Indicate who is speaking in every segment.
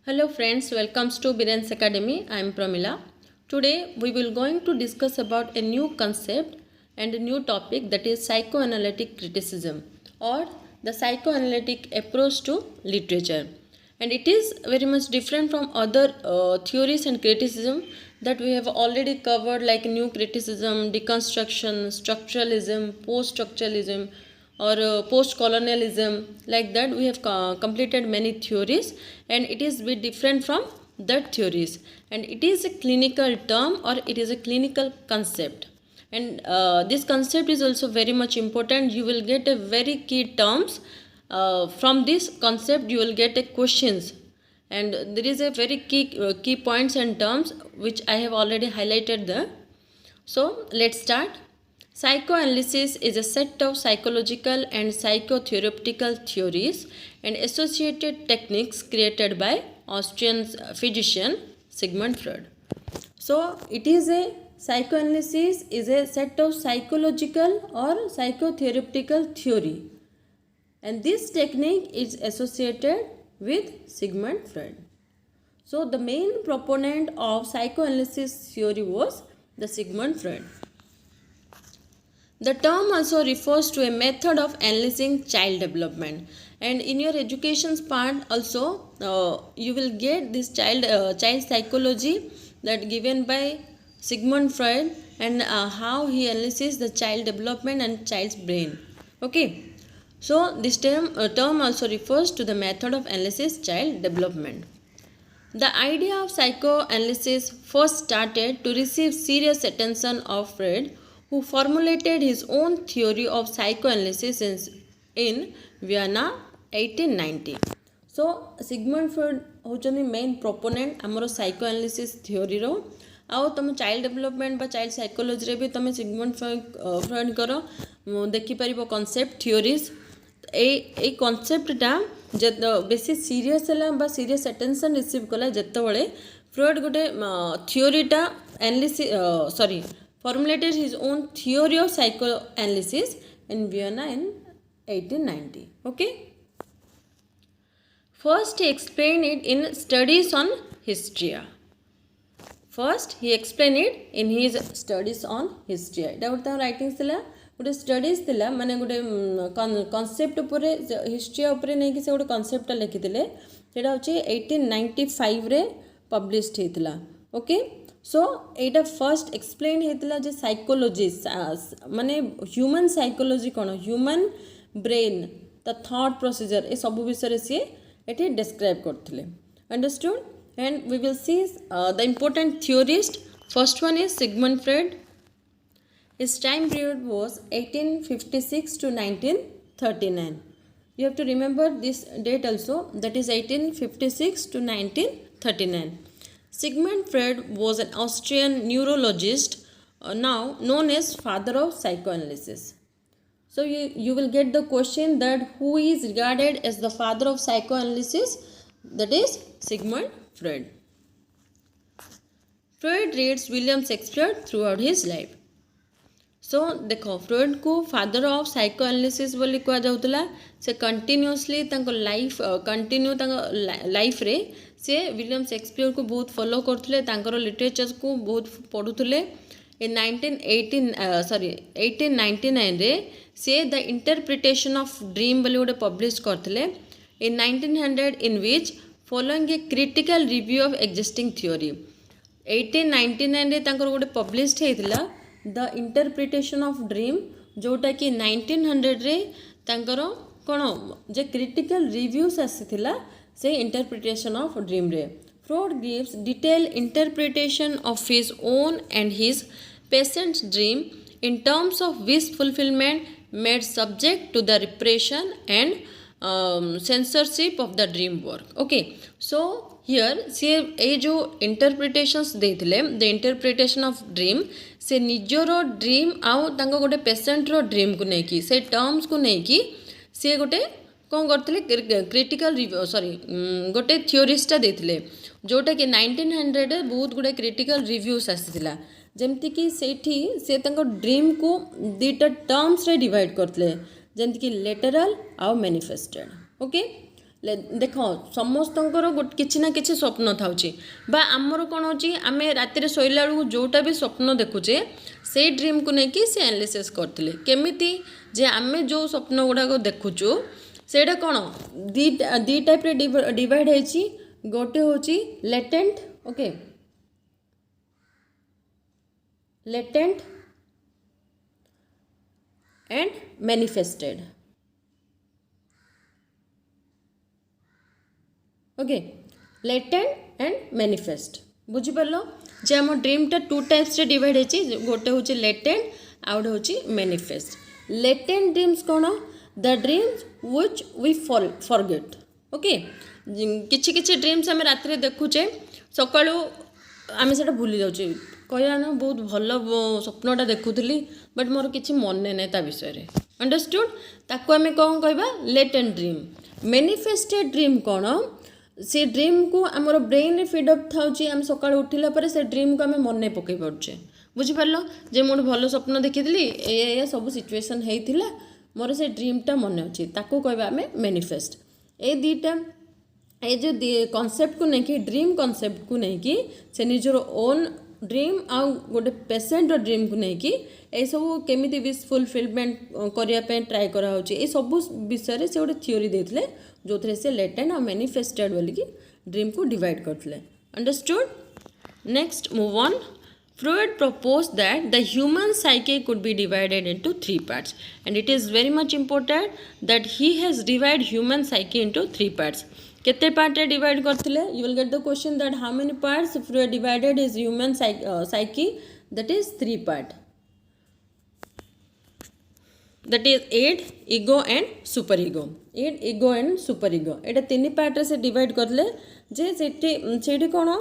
Speaker 1: Hello friends, welcome to Birens Academy. I am Pramila. Today we will going to discuss about a new concept and a new topic, that is psychoanalytic criticism or the psychoanalytic approach to literature. And it is very much different from other theories and criticism that we have already covered, like new criticism, deconstruction, structuralism, post-structuralism, or post-colonialism. Like that we have completed many theories, and it is bit different from that theories, and it is a clinical term or it is a clinical concept. And this concept is also very much important. You will get a very key terms from this concept. You will get a questions, and there is a very key points and terms which I have already highlighted there. So let's start. Psychoanalysis is a set of psychological and psychotherapeutical theories and associated techniques created by Austrian physician Sigmund Freud. So it is a psychoanalysis is a set of psychological or psychotherapeutical theory, and this technique is associated with Sigmund Freud. So the main proponent of psychoanalysis theory was the Sigmund Freud. The term also refers to a method of analyzing child development, and in your education part also you will get this child psychology that given by Sigmund Freud, and how he analyzes the child development and child's brain. Okay, so this term also refers to the method of analysis child development. The idea of psychoanalysis first started to receive serious attention of Freud, who formulated his own theory of psychoanalysis in Vienna 1890. So Sigmund Freud होचनी main proponent आमर psychoanalysis theory रो आउ तुम child development बा child psychology रे भी तुम Sigmund Freud करो देखि परिबो कॉन्सेप्ट थ्योरीज ए कॉन्सेप्टटा बेसी सीरियस है बा सीरियस अटेंशन रिसीव कला जेतबळे फ्रॉइड गोटे थ्योरीटा analysis formulated his own theory of psychoanalysis in Vienna in 1890. Okay. First, he explained it in Studies on Hysteria. First, he explained it in his Studies on Hysteria. That was the writings thila. गोटे studies थिला माने गोटे concept उपरे history उपरे नहीं कि से गोटे कॉन्सेप्ट लिखिथिले सेटा होची 1895 रे पब्लिश्ड हेतिला. ओके, सो एटा फर्स्ट एक्सप्लेन हेतिला जे साइकोलॉजी माने ह्यूमन साइकोलॉजी कोन human brain the thought procedure ए सब विषय से एटी डिस्क्राइब करथिले. Understood. And we will see the important theorist. First one is Sigmund Freud. His time period was 1856 to 1939. You have to remember this date also, that is 1856 to 1939. Sigmund Freud was an Austrian neurologist, now known as father of psychoanalysis. So you will get the question that who is regarded as the father of psychoanalysis, that is Sigmund Freud. Freud reads William Shakespeare throughout his life. सो देख Freud को father of psychoanalysis बोली कह जाउतला. से continuously तांको life continue तांको life रे से William Shakespeare को बहुत फॉलो करथले, तांकर लिटरेचर को बहुत पढ़ुथले. इन 1899 रे से द इंटरप्रिटेशन ऑफ ड्रीम बोली गोटे पब्लिश करथले in 1900, in which following a critical review of existing theory. 1899 रे तांकर गोटे पब्लिश हेतिला द इंटरप्रिटेशन ऑफ ड्रीम, जोटा कि 1900 रे तांकर कोन जे क्रिटिकल रिव्यूज आसीथिला से इंटरप्रिटेशन ऑफ ड्रीम रे. Freud gives detail interpretation of his own and his patients dream in terms of wish fulfilment made subject to the repression and censorship of the dream work. Okay, so here see ए जो interpretations देथिले the interpretation of dream से निजर dream आउ तांको गोटे पेशेंटर dream को लेकिन से टर्म्स को लेकिन सी गोटे कौन करते क्रिटिकल रिव्यू गोटे थियोरिस्टा देथिले जोटा कि 1900 बहुत गुड़े क्रिटिकल रिव्यूज आसीथिला. जेमती कि सेठी से तांको ड्रीम को दुईटा टर्म्स रे डिवाइड करते, जेमती कि लेटरल आउ मैनिफेस्टेड. ओके, देख समस्तଙ୍କର କିଛି ନା କିଛି ସ୍ୱପ୍ନ ଥାଉଛି ବା ଆମର କ'ଣ ହେଉଛି ଆମେ ରାତିରେ ଶୋଇଲା ବେଳକୁ ଯେଉଁଟା ବି ସ୍ୱପ୍ନ ଦେଖୁଛେ ସେଇ ଡ୍ରିମ୍କୁ ନେଇକି ସେ ଆନାଲିସିସ୍ କରିଥିଲେ କେମିତି ଯେ ଆମେ ଯେଉଁ ସ୍ୱପ୍ନ ଗୁଡ଼ାକ ଦେଖୁଛୁ ସେଇଟା କ'ଣ ଦି ଟାଇପ୍ରେ ଡିଭାଇଡ଼ ହେଇଛି ଗୋଟେ ହେଉଛି ଲେଟେଣ୍ଟ okay latent and manifested okay latent and manifest बुझी पारलो जे हम ड्रीम टा टू टाइप्स रे डिवाइड हेची गोटे होची लेटेंट आउट होची मैनिफेस्ट लेटेंट ड्रीम्स कोन the dreams which we forget okay किछि किछि ड्रीम्स हम रात रे देखुचे सकाळू आमे सेटा भूली जाउचे कहया ना बहुत भल स्वप्नटा देखुली बट मोर किसी मन ना ता विषय अंडरस्टूड ताको आमे कौन कहबा लेटेंट ड्रीम मैनिफेस्टेड ड्रीम कौन से ड्रीम को आमर ब्रेन फीडअप थाउची आम सकाळ उठिला परे से ड्रीम को आमे मन पकई पारछे बुझी पारलो जे मोर भल स्वप्न देखिली ए सब सिचुएशन हेइथिला मोर से ड्रीमटा मन अछि ताको कहबा आमे मैनिफेस्ट ए दीटा ए जो कॉन्सेप्ट को नहीं कि ड्रीम कॉन्सेप्ट को नहीं कि से निजर ओन ड्रीम आउ गोटे पेसेंट ड्रीम को नहीं कि ए सब केमिति विश फुलफिलमेंट करने ट्राए करा होची ए सब विषय से गोटे थ्योरी देथिले जो थे से लेटेंट और मैनिफेस्टेड बोली कि ड्रीम को डिवाइड करथिले understood next move on Freud proposed that the human psyche could be divided into three parts and it is very much important that he has divided human psyche into three parts. केते part divide करथिले you will get the question that how many parts Freud divided his human psyche that is three part that is id ego and super ego id ego and super ego एटा तीन part से divide करले जे सेठी कोन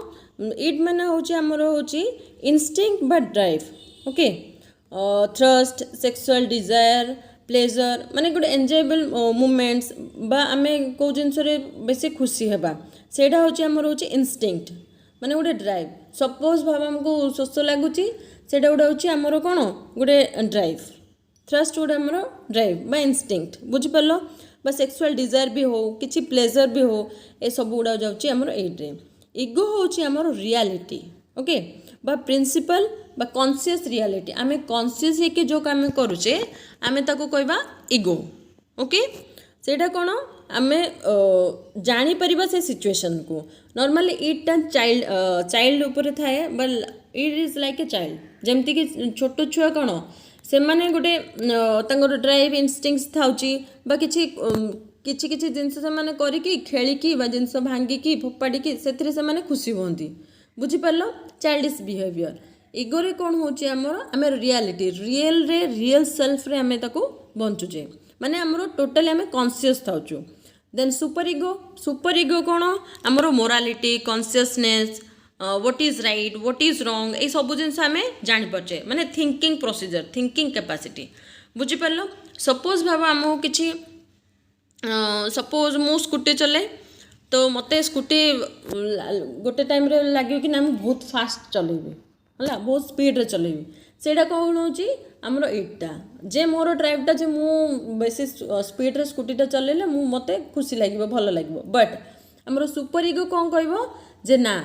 Speaker 1: id माने होची हमर होची instinct बा drive okay thrust sexual desire pleasure माने गोटे एंजॉयबल मोमेंट्स बा आमे को जिनस रे बेसी खुशी हेबा सेटा होची हमर होची इंस्टिंक्ट माने गोटे ड्राइव सपोज भाव हमको शोष लागुची सेटा गोटे होची हमर कोन गोटे ड्राइव थ्रस्ट गोटे हमर ड्राइव बा इंस्टिंक्ट बुझी पारलो बा सेक्सुअल डिजायर भी हो किछि प्लेजर भी हो ए सब गुडा जाउची हमर एड्रे इगो होची हमर रियलिटी ओके बा प्रिंसिपल बा कॉन्शियस रियलिटी आमे कॉन्शियस है कि जो काम करूचे आमे ताको कहबा इगो ओके सेटा कोन आमे जानी परिबा से सिचुएशन को नॉर्मली इट चाइल्ड ऊपर थाए but it is like a child जेमति कि छोटो छुआ कोन से माने गोटे तांगर ड्राइव इंस्टिंक्ट्स थाउची बा किछि किछि किछि जिंस से माने करी कि खेली कि बा जिंस भांगी कि फोपाडी कि सेथरे से माने खुशी होंती बुझी पारलो चाइल्डिश बिहेवियर इगो रे कोन होची हमर हमर रियलिटी रियल सेल्फ रे हमें ताको बंचुचे माने हमर टोटली हमें कॉन्शियस थाउचु देन सुपर इगो कोन हमर morality consciousness what is right what is wrong ए सब जिनस हमें जानि परचे माने थिंकिंग प्रोसीजर थिंकिंग कैपेसिटी बुझी पारलो सपोज भाव हमहु किछि सपोज मु स्कूटी चले तो मते स्कूटी गोटे टाइम रे लागियो कि ना हम बहुत फास्ट चलेबी हला बहुत स्पीड रे चलेबी सेटा कोन होची हमरो एटा जे मोर ड्राइवटा जे मु बेसी स्पीड रे स्कूटीटा चलेले मु मते खुशी लागिबो भलो लागिबो बट हमरो सुपर इगो कोन कहबो जे ना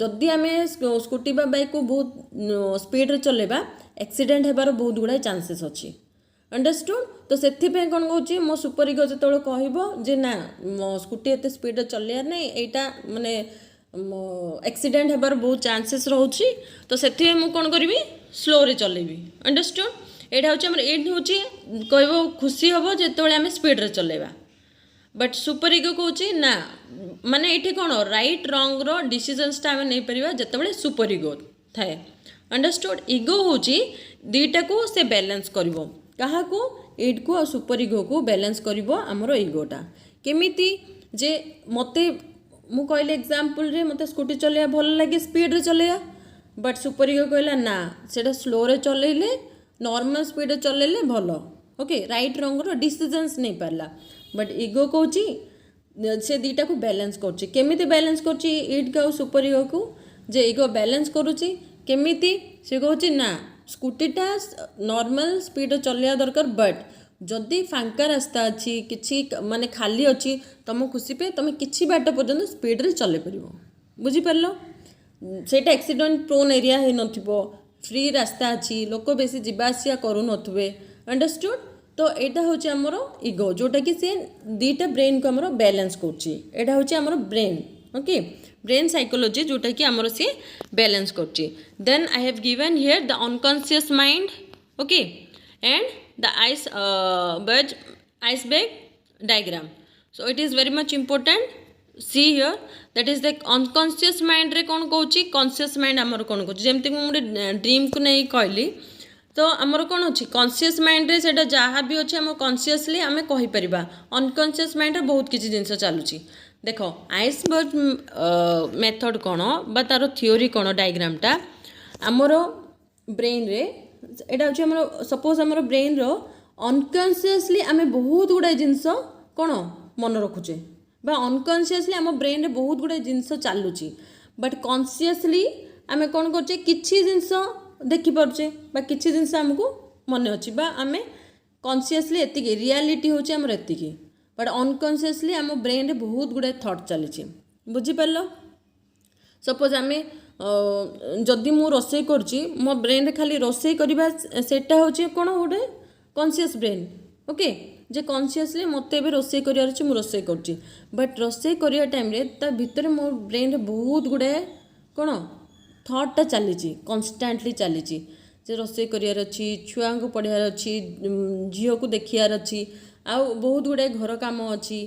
Speaker 1: जदि आमे स्कूटी बा बाइक को बहुत स्पीड रे चलेबा एक्सीडेंट हेबार बहुत गुडा चांसेस अछि अंडरस्टूड तो सेथि पे कोन कहूची मो सुपर इगो जतोळ कहबो जे ना मो स्कूटी एते स्पीड रे चलेयार नै एटा माने एक्सीडेंट हेबार बहुत चांसेस रहउची तो सेथि पे मु कोन करबी स्लो रे चलेबी अंडरस्टूड एटा होची हमर एड होची कहबो खुशी हबो जतोळे आमे स्पीड रे चलेबा बट सुपर इगो कहूची ना माने एठी कोन राइट रॉन्ग रो डिसीजंस ता आमे नै परिबा जतोळे सुपर इगो थाए अंडरस्टूड इगो होची दीटा को से बैलेंस करबो कहा को एड को और सुपर इगो को बैलेंस करिवो हमरो इगोटा केमिति जे मते मु कहले एग्जांपल रे मते स्कूटी चलेया भल लागे स्पीड रे चलेया बट सुपर इगो कहला ना सेटा स्लो रे चलेले नॉर्मल स्पीड रे चलेले भलो ओके राइट रॉन्ग रो डिसीजंस नै परला बट इगो कहूची से दीटा को बैलेंस करची केमिति बैलेंस करची एड का सुपर इगो को जे इगो बैलेंस करूची केमिति से कहूची ना स्कूटीटा नॉर्मल स्पीड चलिया दरकार बट जदि फांका रास्ता अच्छी किसी माने खाली अच्छी तुम खुशी पे तुम किसी बाट पर्यंत स्पीड रे चले पार बुझिपार सेटा एक्सीडेंट प्रोन एरिया है नथिबो फ्री रास्ता अच्छी लोक बेसी जावासिया करू नथुबे अंडरस्टूड तो यहाँ हूँ आमर इगो जोटा कि सी दीटा ब्रेन को आमर बैलेंस करा हूँ आमर ब्रेन ओके ब्रेन साइकोलॉजी जोटा कि आमर सी बैलेंस कर then I have given here the unconscious mind okay and the iceberg diagram so it is very much important see here that is the unconscious mind रे कौन कहूँ conscious mind आमर कौन कहूँ जमती मुझे ड्रीम को नहीं कहली तो आमर कौन अच्छी कॉन्शियस माइंड रे सेटा जहाँ भी अच्छे आम कॉन्शियसली आम कहीपर अनकॉन्शियस माइंड रे बहुत किसी जिनस चलुची देख आइसबर्ग मेथड कौन बा तार थियोरी कौन डायग्रामटा आमर ब्रेन रे एटा हूँ आमर सपोज आमर ब्रेन रो अनकॉन्शियसली आम बहुत गुड़ाए जिनस कौन मन रखुचे बा अनकॉन्शियसली आम ब्रेन रे बहुत गुड़ाए जिनस चलुची बट कॉन्शियसली आम कौन करचे किछि जिनस देखिपारे बा किछि जिनस आमको मन अच्छी बा आम कॉन्शियसली एतिकी रियलिटी होची आमर एतिकी बट अनकॉन्शियसली आम ब्रेन रे बहुत गुड़ाए थॉट चली बुझिपार सपोज आम जदि मु रोषे करुच्ची मो ब्रेन रे खाली रोषे करवा सेटा होची कौन गोटे कॉन्शियस ब्रेन ओके जे कॉन्शियसली मत रोषे करार अच्छे मुझे रोषे करुच्ची बट रोषे करने टाइम रे ता भितर मो ब्रेन रे बहुत गुड़ाए कौन थॉटटा चली कन्स्टांटली चली जे रोषे करार अच्छी छुआ को पढ़ार अच्छी झील को देखार अच्छी आउ बहुत गुड़ाए घर काम अच्छी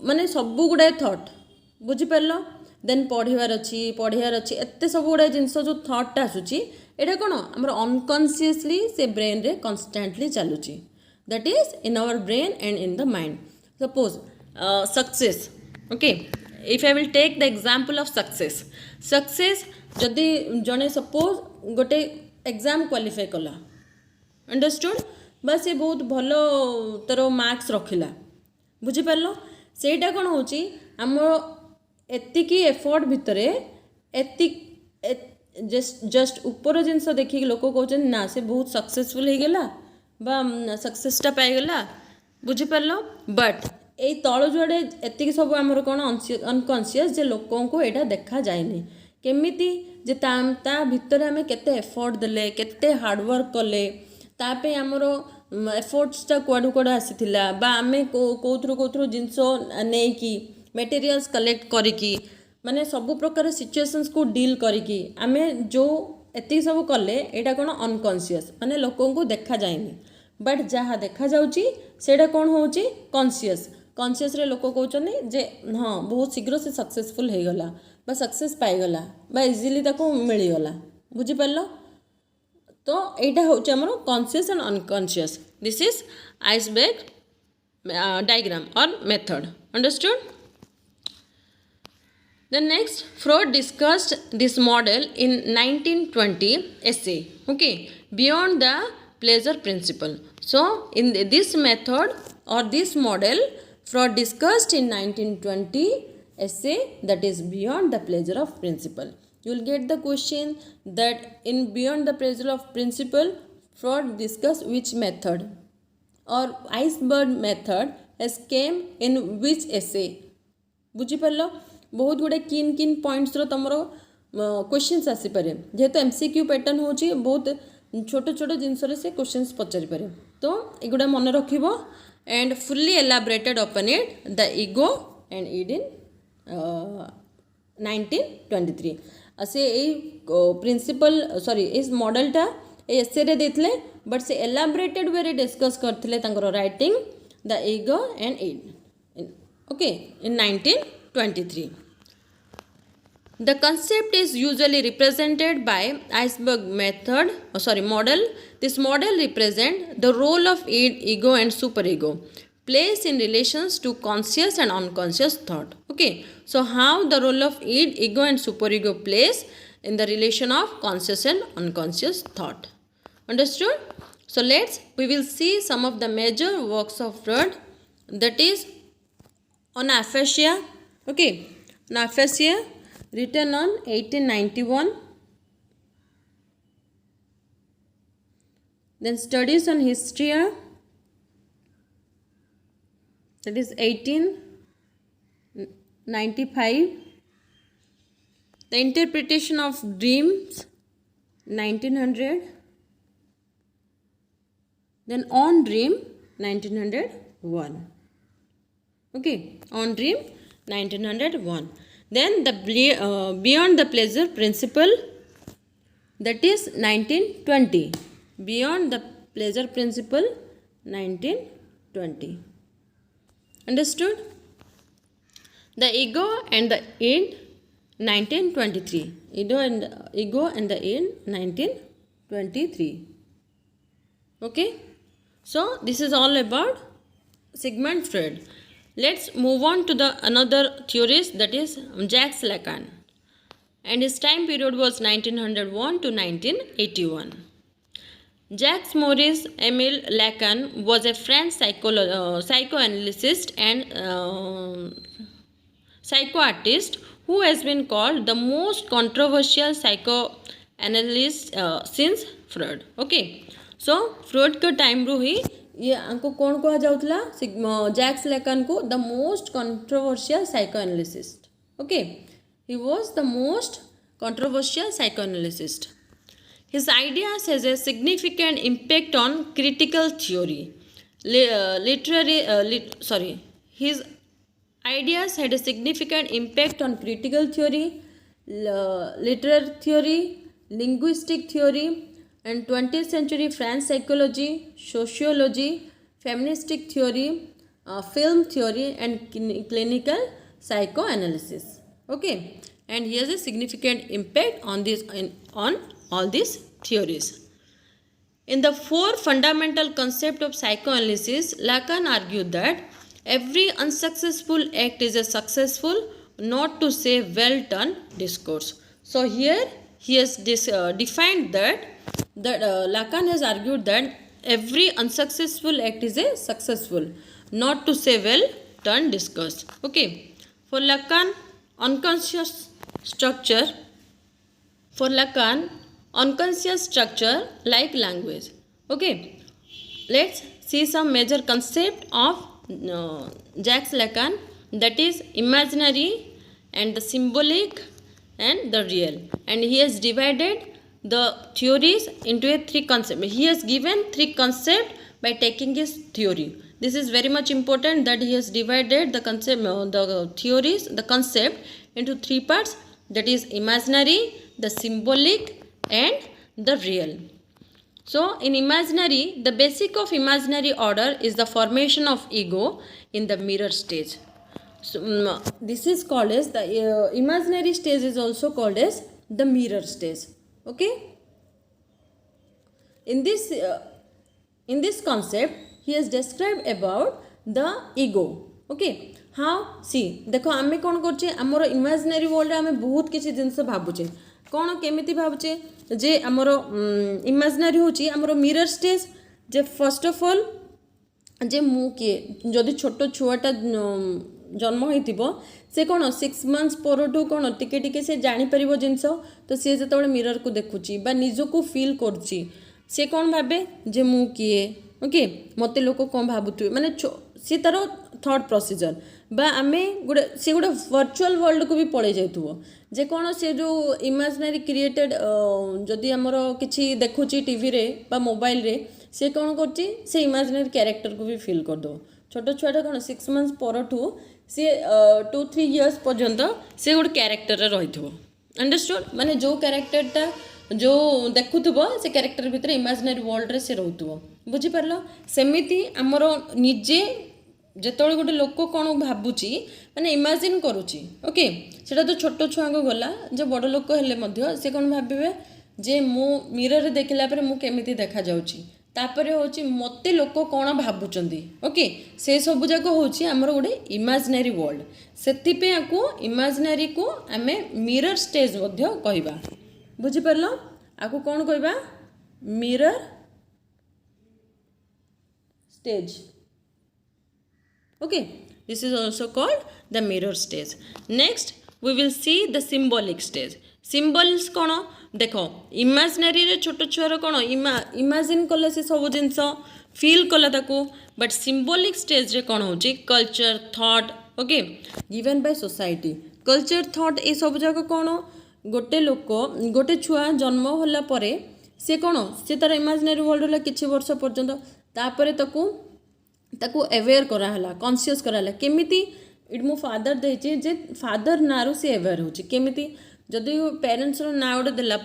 Speaker 1: माने सब गुड़ाए थॉट बुझिपार देन पढ़ार अच्छी एत सब गुड़ाए जिनस जो थॉटटा आसूची एटा कौन आमर अनकॉन्शियसली से ब्रेन रे कन्स्टांटली चलुची that is in our brain and in the mind suppose success okay if I will take the example of success जदि जड़े सपोज गोटे एग्जाम क्वालिफाई कला अंडरस्टूड बा से बहुत भलो तार मार्क्स रखिला बुझिपार सेटा कौन होची आम एतिकी एफर्ट भितर जस्ट ऊपर जिनस देखिक लोक कहते ना से बहुत सक्सेसफुल हो गला बा सक्सेसटा पाईगला बुझिपार बट यही तल जुआड़े एतिक सब आमर कौन अनकॉन्शियस जे लोकों को यहाँ देखा जाए केमिति जे ता भितर आम केते एफर्ट देले केते हार्डवर्क कले तापे आमर एफर्ट्सटा कुआडू कुआडू आसीथिला बा आमे कोथरू जिनस नेकी मटेरियल्स कलेक्ट करिकी माने सबु प्रकार सिचुएशंस को डील करिकी आमे जो एति सब कले एटा कोन अनकॉन्शियस माने लोकों को देखा जाएनी बट जहाँ देखा जाउची सेटा कौन होची कॉन्शियस रे लोक कहउचनी जे हाँ बहुत शीघ्र से सक्सेसफुल हो गला बा सक्सेस पाईगला बा इजिली ताको मिलीगला बुझिपार तो यहाँ हूँ आमर conscious and unconscious this is iceberg diagram और method understood Then next, Freud discussed this model in 1920 essay, okay, Beyond the Pleasure Principle. So, in this method or this model, Freud discussed in 1920 essay that is Beyond the Pleasure of Principle. You will get the question that in Beyond the Pleasure of Principle, Freud discussed which method or iceberg method has came in which essay. बुझिपार बहुत गुड़े किन points रो तुम questions आसीपे जेहेतु MCQ pattern होची बहुत छोट छोट जिनस से क्वेश्चंस पचारि पारे तो एगुड़ा मन रखिबो and fully elaborated upon it the ego and id in 1923 से प्रिंसिपल सॉरी इस मॉडलटा एसे रे देथिले बट से एलाबरेटेड वे रे डिस्कस करथिले तांकर writing the ego and id okay in 1923. The concept is usually represented by iceberg model. This model represents the role of id, ego and superego placed in relations to conscious and unconscious thought. Okay, so how the role of id, ego and superego plays in the relation of conscious and unconscious thought. Understood? So we will see some of the major works of Freud, that is on aphasia. Okay, on aphasia written on 1891. Then studies on hysteria that is 1895. The interpretation of dreams 1900. Then on dream 1901. Okay, on dream 1901. Then the beyond the pleasure principle, that is 1920. Beyond the pleasure principle 1920. Understood? The ego and the end 1923. Ego and the end 1923. Okay, so this is all about Sigmund Freud. Let's move on to the another theorist, that is Jacques Lacan, and his time period was 1901 to 1981. Jacques Maurice Emile Lacan was a French psychoanalyst and psychoartist who has been called the most controversial psychoanalyst since Freud. Okay, so Freud के time रू ही ये आंको कौन कहा जाउतला Jacques Lacan को the most controversial psychoanalyst. Okay, he was the most controversial psychoanalyst. His ideas has a significant impact on critical theory. His ideas had a significant impact on critical theory, literary theory, linguistic theory, and 20th century French psychology, sociology, feministic theory, film theory, and clinical psychoanalysis. Okay, and he has a significant impact on this on all these theories. In the four fundamental concepts of psychoanalysis, Lacan argued that every unsuccessful act is a successful, not to say well-done discourse. So here he has defined that Lacan has argued that every unsuccessful act is a successful, not to say well-done discourse. Okay, for Lacan, unconscious structure like language. Okay, let's see some major concept of Jacques Lacan, that is imaginary and the symbolic and the real, and he has divided the theories into three concepts. He has given three concepts by taking his theory. This is very much important that he has divided the concept, the concept into three parts, that is imaginary, the symbolic, and the real. So in imaginary, the basic of imaginary order is the formation of ego in the mirror stage. So this is called as the imaginary stage is also called as the mirror stage. Okay, in this concept he has described about the ego. Okay, how, see, देखो आमे कौन करछे, हमर imaginary world आमे बहुत किछि जिंस भाबुछे. कौन केमिति भाबुछे जे हमर इमेजिनरी होची हमर मिरर स्टेज. जे फर्स्ट ऑफ ऑल जे मु के जदि छोट छुआटा जन्म होइतिबो से कौन 6 months परठू कौन टिके टिके से जानी परिबो जिंस. तो से जेतबे मिरर को देखुची बा निजो को फील करची से कौन भाबे जे मु किए. ओके, मते लोक कौन भाबुथु माने से तार थॉट प्रोसीजर बा आमे गोटे से गोटे वर्चुअल वर्ल्ड को भी पड़े जाइथुबो जे कौन से जो इमेजिनरी क्रिएटेड जदि हमर किछि देखुची टीवी रे बा मोबाइल रे से कौन करची से इमेजिनरी कैरेक्टर को भी फील कर दो. छोट छुआटा कौन 6 months परठू से 2-3 years पर्यंत से गोटे कैरेक्टर रही. अंडरस्टूड, माने जो कैरेक्टरटा जो देखुथबो से कैरेक्टर भितर इमेजिनरी वर्ल्ड रे से रहउथबो. बुझी परलो, सेमिति हमर निजे जेतबे गोटे लोक कौन भाबुची माने इमेजिन करूची. ओके, सेटा तो छोट छुआ को गला जो बड़ लोक हेले मध्य से कौन भाबिबे जे मो मिरर रे देखला पर मु केमिति देखा जाउची, तापर होची मते लोक कौन भाबुचंदी. ओके, से सब जाक होची हमर गोटे इमेजिनरी वर्ल्ड. सेति पे आको इमेजिनरी को आमे मिरर स्टेज मध्य कहबा. बुझी परलो, आको कौन कहबा mirror stage. Okay, this is also called the mirror stage. Next we will see the symbolic stage. Symbols कौन देखो इमेजिनरी रे छोट छुआर कौन इमेजिन कले से सब जिनस फिल कला ताको बट सिंबॉलिक स्टेज रे कौन हो culture thought okay given by society culture thought ये सब जाक कौन गोटे लोक गोटे छुआ जन्म होला परे से कौन से तार इमेजिनरी वर्ल्ड होला किछि वर्ष पर्यंत तापरे ताकू अवेयर कराला कॉन्शियस कराला केमिति इट मो फादर देछि जे फादर नारू से अवेयर होछि केमिति जदि पेरेंट्स ना गोटे देला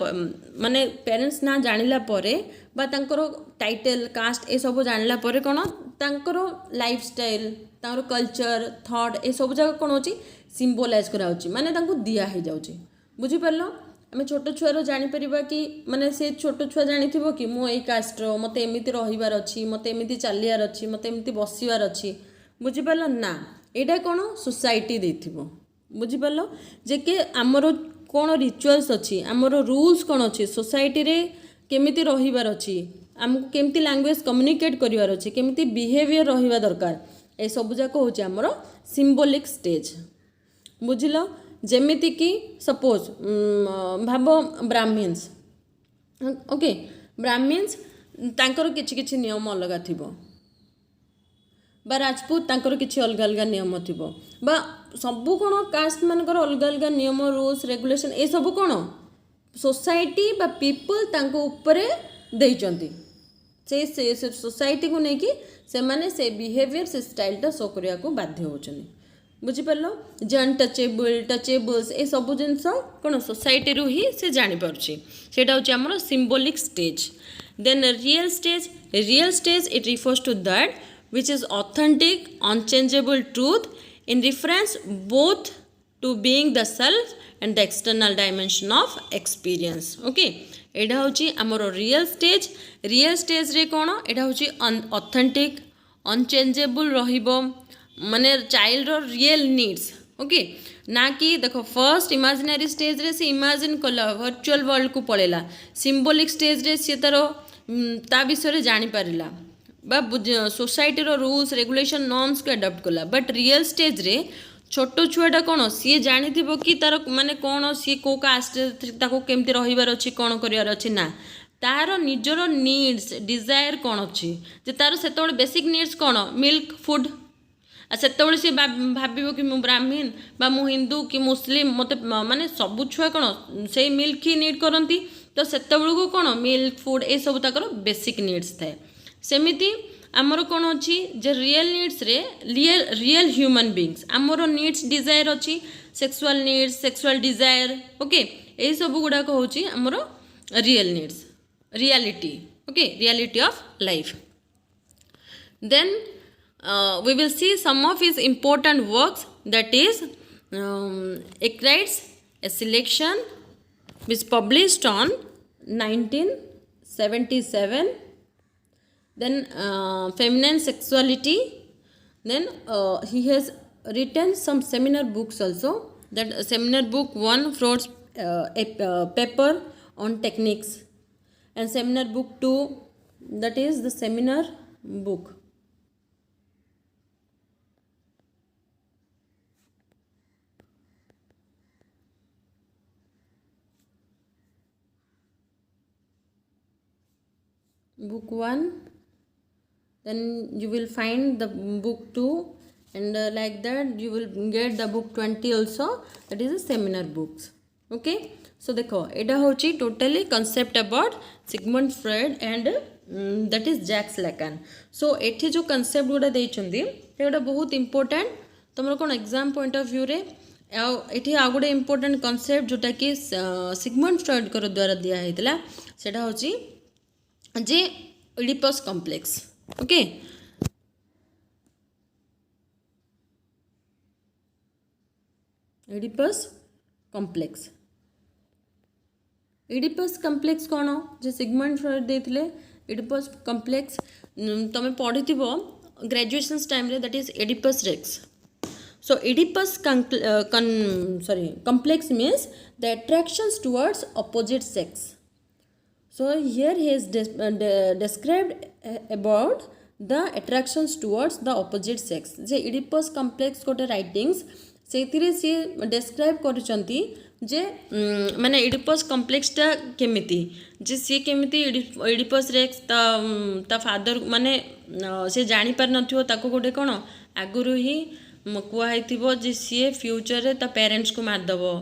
Speaker 1: माने पेरेंट्स ना जानिला परे बा तांकर टाइटल कास्ट ए सब जानिला परे कोन तांकर लाइफस्टाइल तांकर कल्चर थॉट ए सब जगह कोन होछि सिंबलाइज करा होछि माने तांको दिया हे जाउछि बुझि परलो आमे छोट छुआर जानि परिबा कि माने से छोट छुआ जानिथिबो कि मो ए कास्ट रो मते एमिति रहिबार अछि मते एमिति चालियार अछि मते एमिति बसिबार अछि बुझि परलो ना एटा कोन सोसाइटी देथिबो बुझि परलो जे के हमरो कौन रिचुअल्स अच्छी आमर रूल्स कौन अच्छी सोसाइटी रे केमिति रहिबार अच्छी आमको केमिति लैंग्वेज कम्युनिकेट करिवार अच्छी केमिति बिहेवियर रहिबा दरकार ए सब जाक होची आमर सिंबॉलिक स्टेज बुझिलो जेमिति कि सपोज भाव ब्राह्मण्स ओके ब्राह्मण्स तांकर किछि किछि नियम अलग थिबो बा राजपूत तांकर किछि अलग अलग नियम थिबो बा सबू कौन कास्ट मानकर अलग अलग नियम रूल्स रेगुलेशन ए सब कौन सोसाइटी बा पीपल तांको ऊपरे देइचंती से सोसाइटी को नेकी से माने से बिहेवियर से स्टाइलटा शो करिया को बाध्य होचनी बुझि परलो जे अनटचेबल टचेबल्स ए सब जिंस कौन सोसाइटी रु ही से जानि परछि सेटा होची हमर symbolic stage then real stage it refers to that which is authentic unchangeable truth in reference both to being the self and the external dimension of experience okay एडा होची हमर रियल स्टेज रे कोन एडा होची ऑथेंटिक अनचेंजेबल रहिबो माने child रो real needs okay ना कि देखो फर्स्ट इमेजिनरी स्टेज रे से इमेजिन कला वर्चुअल वर्ल्ड को पळेला सिंबॉलिक स्टेज रे से तारो ता विषय रे जानि परिला बा सोसाइटी रो रूल्स रेगुलेशन नॉर्म्स को अडॉप्ट कला बट रियल स्टेज रे छोटो छुआटा कौन सी जानी कि तार माने कौन सी को कास्ट ताको केमती रहिबार अछि कौन करिवार अछि ना तार निजर नीड्स डिजायर कौन अछि जे तार सेतबे बेसिक नीड्स कौन मिल्क फूड आ सेतबे से भाबिबो कि मु ब्राह्मण बा मु हिंदू कि मुस्लिम मते माने सब छुआ कौन से मिल्क ही नीड करंती तो सेतबे को कौन मिल्क फूड ए सब ताकर बेसिक नीड्स थाए सेमिति आमर कौन अच्छी जे रियल नीड्स रे रियल ह्यूमन बीइंग्स आमर नीड्स डिजायर अच्छी sexual needs sexual desire okay यही सब गुड़ाक होची आमर real needs reality okay reality of life then we will see some of his important works that is Eccrites a selection which published on 1977 then feminine sexuality then he has written some seminar books also that seminar book one Freud's paper on techniques and seminar book 2 that is the seminar book book 1 then you will find the book 2 and like that you will get the book 20 also that is a seminar books okay so देखो एटा होची totally concept about Sigmund Freud and that is Jacques Lacan so एठी जो concept गुडा देइचंदी एटा बहुत important तमरो कोन exam point of view रे एठी आ गुडे important concept जोटा कि Sigmund Freud कर द्वारा दिया हेतला सेटा होची जे Oedipus complex okay Oedipus complex कौन जे सिगमंड फ्रॉइड देथिले ओडिपस कॉम्प्लेक्स तमे पढिथिबो ग्रेजुएशन टाइम रे that is Oedipus Rex so oedipus complex means the attractions towards opposite sex so here he is described about the attractions towards the opposite sex J oedipus complex कोटे writings सेतिरे से describe करिसंती जे माने Oedipus कम्प्लेक्सटा केमिति जे सी केमिति Oedipus racks ता father माने से जानी पार नथिवो ताको गोटे कोन आगुरु ही कुआई थिबो जे सी फ्यूचर रे ता पेरेंट्स को मार दबो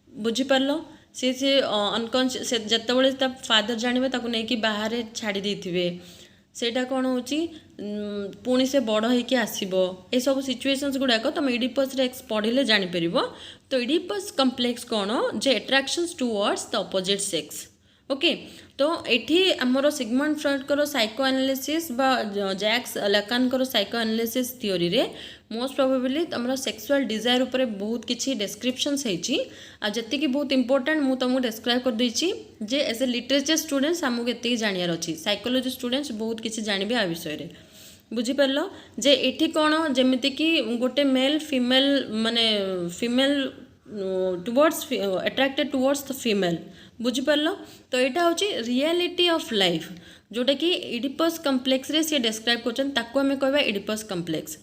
Speaker 1: बुझी पारलो से अनकॉन्शियस जतबेले ता फादर जानिबे ताको नै कि बाहर छाड़ी देथिबे सेटा कौन होची पुणी से बड़ होइके आसीबो ए सब सिचुएशंस गुड़ाक तुम इडिपस रेक्स पढ़िले जानि परिबो। तो इडिपस कम्प्लेक्स कौन जे attractions towards the opposite sex. Okay तो एठी हमरो सिगमंड फ्रॉइड करो साइको एनालिसिस बा जैक्स लैकान करो साइको एनालिसिस थ्योरी रे मोस्ट प्रोबेबली हमरो सेक्सुअल डिजायर ऊपर बहुत किछि डिस्क्रिप्शंस हेची आ जति कि बहुत इंपोर्टेंट मु तुमको डिस्क्राइब कर देछि जे एज ए लिटरेचर स्टूडेंट्स हमको एति जानियार अछि साइकोलॉजी स्टूडेंट्स बहुत किछि जानिबे आ विषय रे बुझी पारलो जे एठी कोन जेमिति कि गोटे मेल फीमेल माने female towards attracted towards the female बुझी पारलो। तो यहाँ हूँ रियलिटी ऑफ लाइफ जोटा कि इडिपस कम्प्लेक्स रे सी डिस्क्राइब करछन ताको हमें कहबा इडिपस कम्प्लेक्स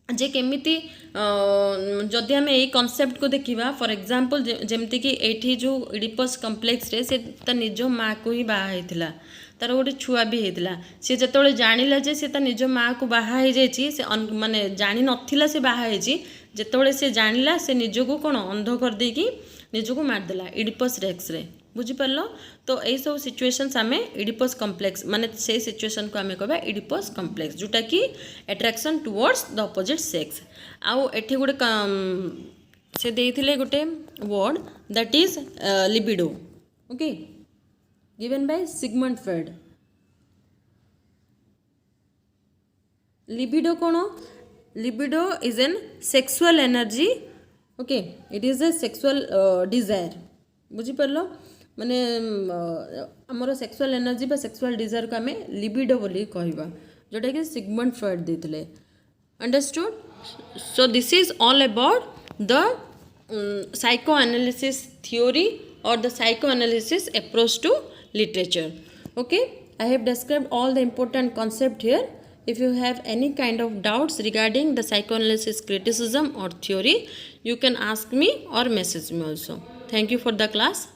Speaker 1: जे केमिति जदि आम यही कनसेप्ट को देखा फॉर एग्जांपल जेमती कि एठी जो इडिपस कम्प्लेक्स रे से ता निज माँ को ही बाहा होता तार गोटे छुआ भी होता सी जो जानिला जे से ता निज माँ को बाहा हो जाइए से माने जानी नथिला से बाहा होइछि जेतबेले से जानिला से निजको कौन अंध कर देकी निजको मारदेला इडिपस रेक्स रे बुझी पारलो। तो यही सब सिचुएशंस आमे इडिपस कम्प्लेक्स माने से सिचुएशन को आमे कहबा इडिपस कम्प्लेक्स जोटा कि attraction towards the opposite sex. आउ एठी गोटे से देइथिले गोटे word that is libido okay given by Sigmund Freud. Libido कोन libido is an sexual energy okay it is a sexual desire बुझी पारलो माने हमरो सेक्सुअल एनर्जी बा सेक्सुअल डिजायर को आमे लिबिडो बोली कहबा जोटा कि सिगमंड फ्रॉइड देथिले understood. So this is all about the psychoanalysis theory or the psychoanalysis approach to literature. Okay, I have described all the important concept here. If you have any kind of doubts regarding the psychoanalysis criticism or theory, you can ask me or message me also. Thank you for the class.